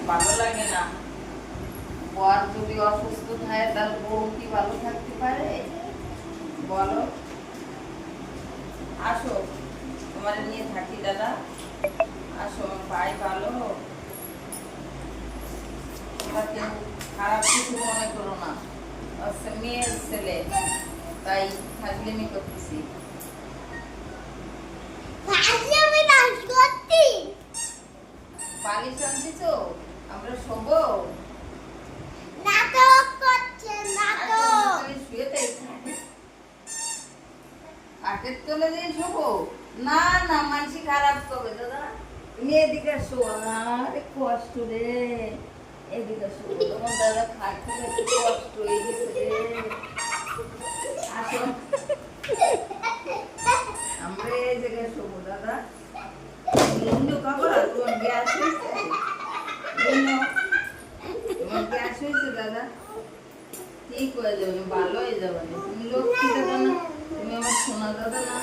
ভালো লাগে না। বর যদি অসুস্থ থাকে তার বউ কি ভালো থাকতে পারে বলো? আসো, তোমার নিয়ে থাকি দাদা। আসো, আমার ভাই ভালো। তোমরা কেউ খারাপ কিছু মনে করো না। মেয়ের ছেলে, তাই ফাজলামি করতেছি। বালিশ আনছিস? আমরা শোবো। শুয়ে থাকি খাটের তলে দিয়ে শোবো? না না, মানসি খারাপ করবে দাদা। তুমি এদিকে শো। আরে কষ্ট রে, এদিকে শো। তোমার দাদা খাট থেকে একটু কষ্ট হয়ে গেছে রে। আসো, আমরা এই জায়গায় শোবো দাদা। লিন্ডু খাবার, তোমার গ্যাস হয়েছে? তোমার গ্যাস হয়েছে দাদা? ঠিক হয়ে যাবে, ভালো হয়ে যাবে। তুমি লক্ষ্মী দাদা না? তুমি আমার সোনা দাদা না?